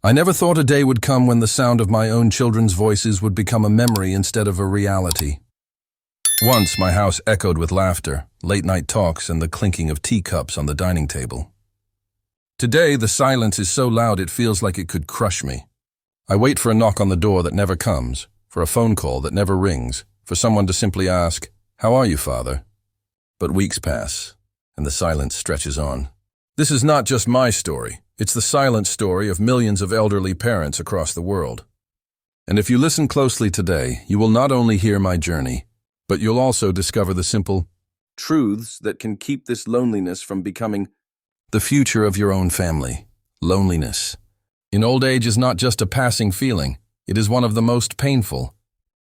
I never thought a day would come when the sound of my own children's voices would become a memory instead of a reality. Once my house echoed with laughter, late-night talks, and the clinking of teacups on the dining table. Today, the silence is so loud it feels like it could crush me. I wait for a knock on the door that never comes, for a phone call that never rings, for someone to simply ask, "How are you, Father?" But weeks pass, and the silence stretches on. This is not just my story. It's the silent story of millions of elderly parents across the world. And if you listen closely today, you will not only hear my journey, but you'll also discover the simple truths that can keep this loneliness from becoming the future of your own family. Loneliness. In old age is not just a passing feeling. It is one of the most painful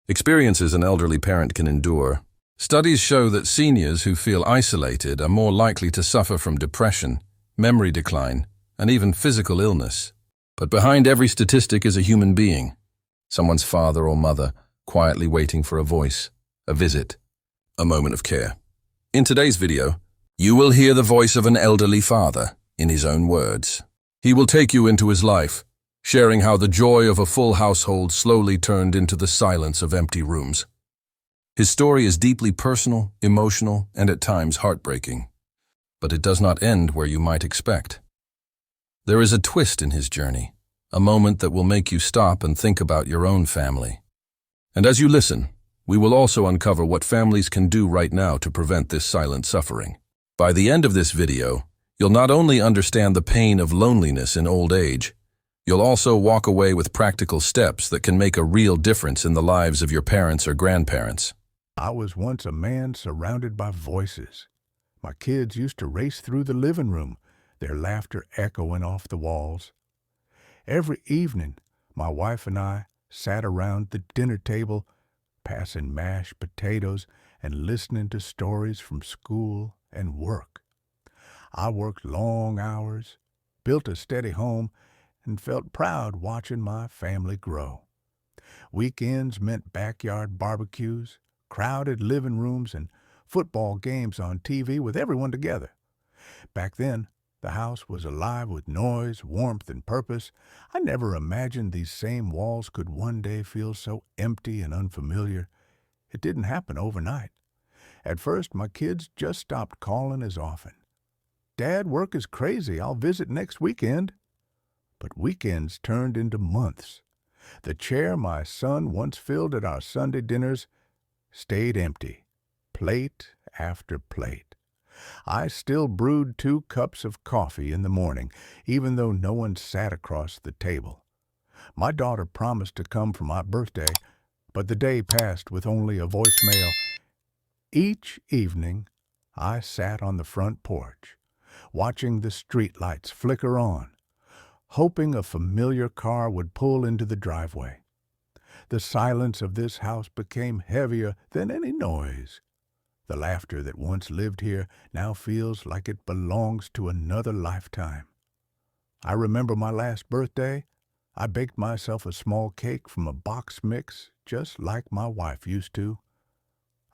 experiences an elderly parent can endure. Studies show that seniors who feel isolated are more likely to suffer from depression, memory decline, and even physical illness. But behind every statistic is a human being, someone's father or mother, quietly waiting for a voice, a visit, a moment of care. In today's video, you will hear the voice of an elderly father in his own words. He will take you into his life, sharing how the joy of a full household slowly turned into the silence of empty rooms. His story is deeply personal, emotional, and at times heartbreaking. But it does not end where you might expect. There is a twist in his journey, a moment that will make you stop and think about your own family. And as you listen, we will also uncover what families can do right now to prevent this silent suffering. By the end of this video, you'll not only understand the pain of loneliness in old age, you'll also walk away with practical steps that can make a real difference in the lives of your parents or grandparents. I was once a man surrounded by voices. My kids used to race through the living room, their laughter echoing off the walls. Every evening, my wife and I sat around the dinner table, passing mashed potatoes and listening to stories from school and work. I worked long hours, built a steady home, and felt proud watching my family grow. Weekends meant backyard barbecues, crowded living rooms, and football games on TV with everyone together. Back then, the house was alive with noise, warmth, and purpose. I never imagined these same walls could one day feel so empty and unfamiliar. It didn't happen overnight. At first, my kids just stopped calling as often. "Dad, work is crazy. I'll visit next weekend." But weekends turned into months. The chair my son once filled at our Sunday dinners stayed empty, plate after plate. I still brewed 2 cups of coffee in the morning, even though no one sat across the table. My daughter promised to come for my birthday, but the day passed with only a voicemail. Each evening, I sat on the front porch, watching the streetlights flicker on, hoping a familiar car would pull into the driveway. The silence of this house became heavier than any noise. The laughter that once lived here now feels like it belongs to another lifetime. I remember my last birthday. I baked myself a small cake from a box mix, just like my wife used to.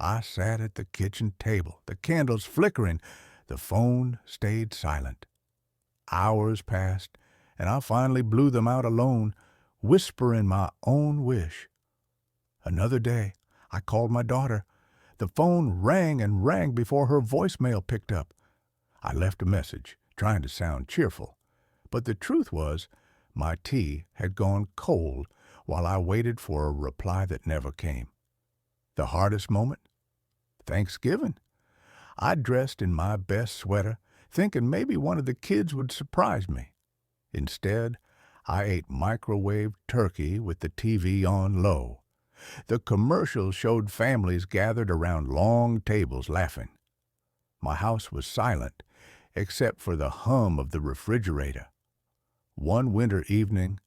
I sat at the kitchen table, the candles flickering, the phone stayed silent. Hours passed, and I finally blew them out alone, whispering my own wish. Another day, I called my daughter. The phone rang and rang before her voicemail picked up. I left a message, trying to sound cheerful. But the truth was, my tea had gone cold while I waited for a reply that never came. The hardest moment? Thanksgiving. I dressed in my best sweater, thinking maybe one of the kids would surprise me. Instead, I ate microwave turkey with the TV on low. The commercials showed families gathered around long tables laughing. My house was silent, except for the hum of the refrigerator. One winter evening,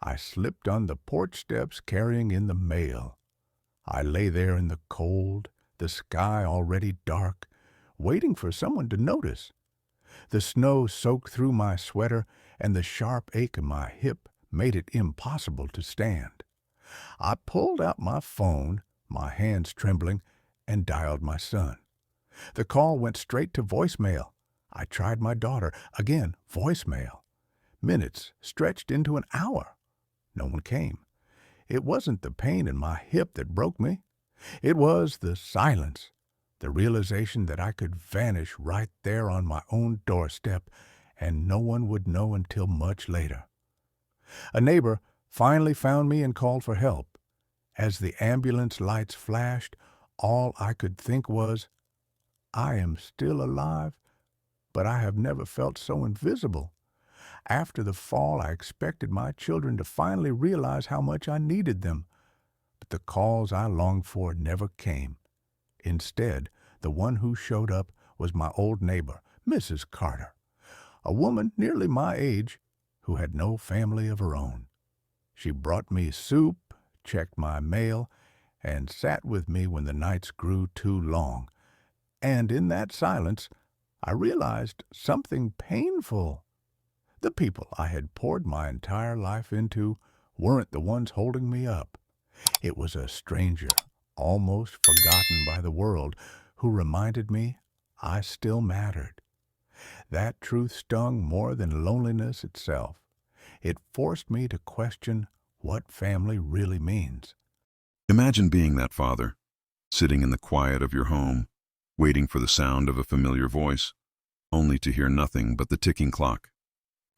I slipped on the porch steps carrying in the mail. I lay there in the cold, the sky already dark, waiting for someone to notice. The snow soaked through my sweater, and the sharp ache in my hip made it impossible to stand. I pulled out my phone, my hands trembling, and dialed my son. The call went straight to voicemail. I tried my daughter. Again, voicemail. Minutes stretched into an hour. No one came. It wasn't the pain in my hip that broke me. It was the silence, the realization that I could vanish right there on my own doorstep and no one would know until much later. A neighbor finally found me and called for help. As the ambulance lights flashed, all I could think was, I am still alive, but I have never felt so invisible. After the fall, I expected my children to finally realize how much I needed them, but the calls I longed for never came. Instead, the one who showed up was my old neighbor, Mrs. Carter, a woman nearly my age who had no family of her own. She brought me soup, checked my mail, and sat with me when the nights grew too long. And in that silence, I realized something painful. The people I had poured my entire life into weren't the ones holding me up. It was a stranger, almost forgotten by the world, who reminded me I still mattered. That truth stung more than loneliness itself. It forced me to question what family really means. Imagine being that father, sitting in the quiet of your home, waiting for the sound of a familiar voice, only to hear nothing but the ticking clock.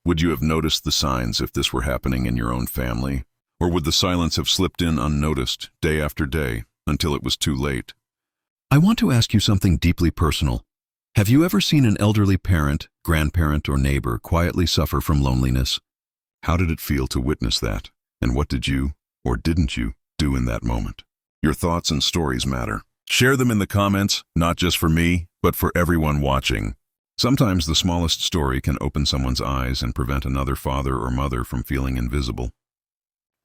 Would you have noticed the signs if this were happening in your own family? Or would the silence have slipped in unnoticed, day after day, until it was too late? I want to ask you something deeply personal. Have you ever seen an elderly parent, grandparent, or neighbor quietly suffer from loneliness? How did it feel to witness that? And what did you, or didn't you, do in that moment? Your thoughts and stories matter. Share them in the comments, not just for me, but for everyone watching. Sometimes the smallest story can open someone's eyes and prevent another father or mother from feeling invisible.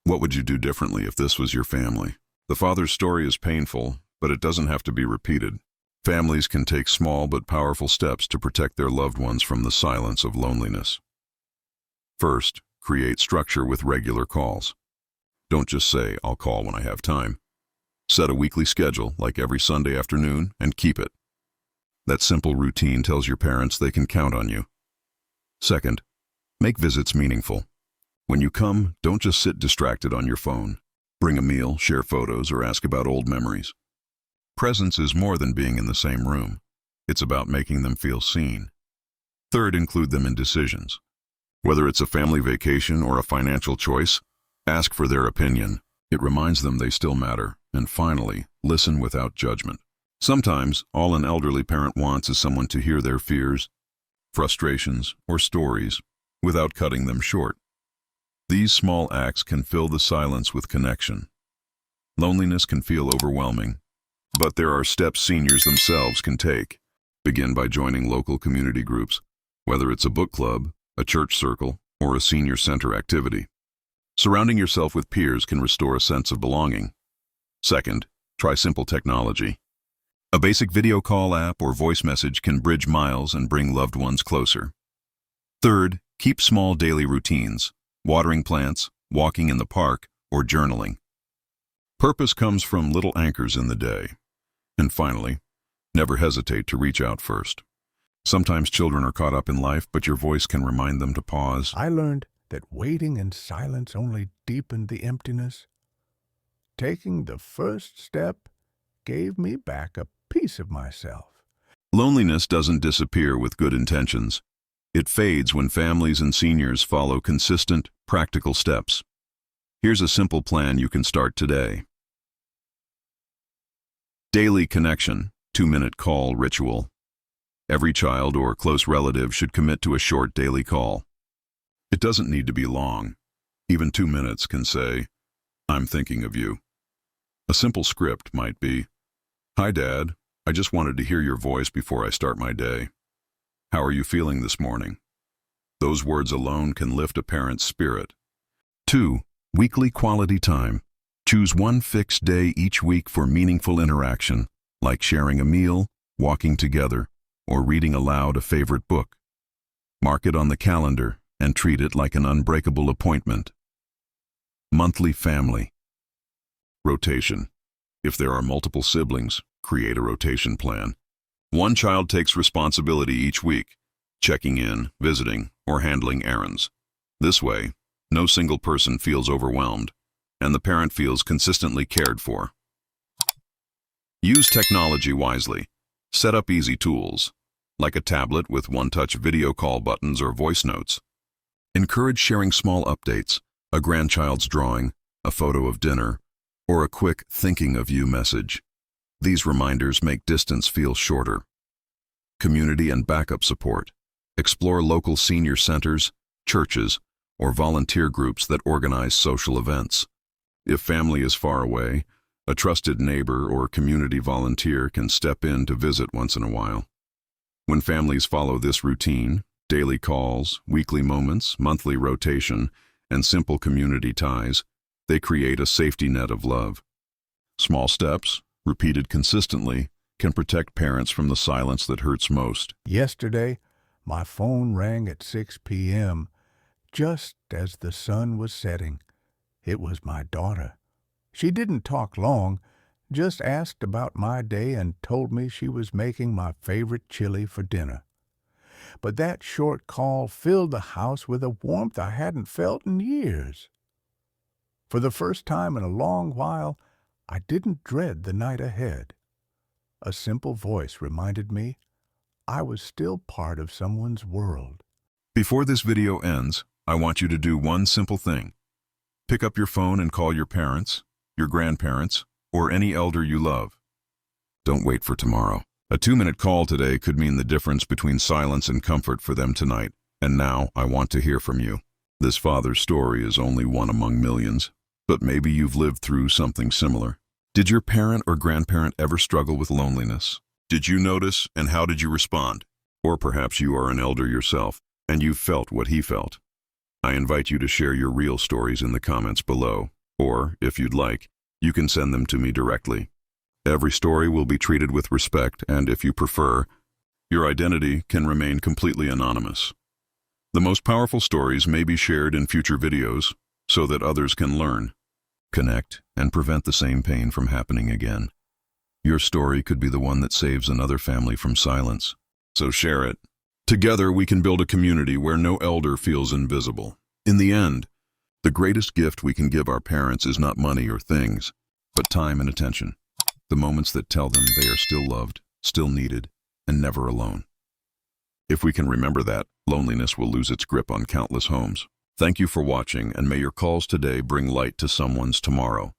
What would you do differently if this was your family? The father's story is painful, but it doesn't have to be repeated. Families can take small but powerful steps to protect their loved ones from the silence of loneliness. First, create structure with regular calls. Don't just say, I'll call when I have time. Set a weekly schedule, like every Sunday afternoon, and keep it. That simple routine tells your parents they can count on you. Second, make visits meaningful. When you come, don't just sit distracted on your phone. Bring a meal, share photos, or ask about old memories. Presence is more than being in the same room. It's about making them feel seen. Third, include them in decisions. Whether it's a family vacation or a financial choice, ask for their opinion. It reminds them they still matter. And finally, listen without judgment. Sometimes, all an elderly parent wants is someone to hear their fears, frustrations, or stories without cutting them short. These small acts can fill the silence with connection. Loneliness can feel overwhelming, but there are steps seniors themselves can take. Begin by joining local community groups, whether it's a book club, a church circle, or a senior center activity. Surrounding yourself with peers can restore a sense of belonging. Second, try simple technology. A basic video call app or voice message can bridge miles and bring loved ones closer. Third, keep small daily routines, watering plants, walking in the park, or journaling. Purpose comes from little anchors in the day. And finally, never hesitate to reach out first. Sometimes children are caught up in life, but your voice can remind them to pause. I learned that waiting in silence only deepened the emptiness. Taking the first step gave me back a piece of myself. Loneliness doesn't disappear with good intentions. It fades when families and seniors follow consistent, practical steps. Here's a simple plan you can start today. Daily connection, 2-minute call ritual. Every child or close relative should commit to a short daily call. It doesn't need to be long. Even 2 minutes can say, I'm thinking of you. A simple script might be, Hi, Dad. I just wanted to hear your voice before I start my day. How are you feeling this morning? Those words alone can lift a parent's spirit. 2. Weekly quality time. Choose one fixed day each week for meaningful interaction, like sharing a meal, walking together, or reading aloud a favorite book. Mark it on the calendar and treat it like an unbreakable appointment. Monthly family. Rotation. If there are multiple siblings, create a rotation plan. One child takes responsibility each week, checking in, visiting, or handling errands. This way, no single person feels overwhelmed, and the parent feels consistently cared for. Use technology wisely. Set up easy tools, like a tablet with one-touch video call buttons or voice notes. Encourage sharing small updates, a grandchild's drawing, a photo of dinner, or a quick thinking of you message. These reminders make distance feel shorter. Community and backup support. Explore local senior centers, churches, or volunteer groups that organize social events. If family is far away, a trusted neighbor or community volunteer can step in to visit once in a while. When families follow this routine, daily calls, weekly moments, monthly rotation, and simple community ties, they create a safety net of love. Small steps, repeated consistently, can protect parents from the silence that hurts most. Yesterday, my phone rang at 6 p.m. just as the sun was setting. It was my daughter. She didn't talk long, just asked about my day and told me she was making my favorite chili for dinner. But that short call filled the house with a warmth I hadn't felt in years. For the first time in a long while, I didn't dread the night ahead. A simple voice reminded me I was still part of someone's world. Before this video ends, I want you to do one simple thing. Pick up your phone and call your parents, your grandparents, or any elder you love. Don't wait for tomorrow. A 2-minute call today could mean the difference between silence and comfort for them tonight. And now I want to hear from you. This father's story is only one among millions, but maybe you've lived through something similar. Did your parent or grandparent ever struggle with loneliness? Did you notice, and how did you respond? Or perhaps you are an elder yourself, and you've felt what he felt. I invite you to share your real stories in the comments below, or, if you'd like, you can send them to me directly. Every story will be treated with respect, and if you prefer, your identity can remain completely anonymous. The most powerful stories may be shared in future videos so that others can learn, connect, and prevent the same pain from happening again. Your story could be the one that saves another family from silence, so share it. Together we can build a community where no elder feels invisible. In the end, the greatest gift we can give our parents is not money or things, but time and attention. The moments that tell them they are still loved, still needed, and never alone. If we can remember that, loneliness will lose its grip on countless homes. Thank you for watching, and may your calls today bring light to someone's tomorrow.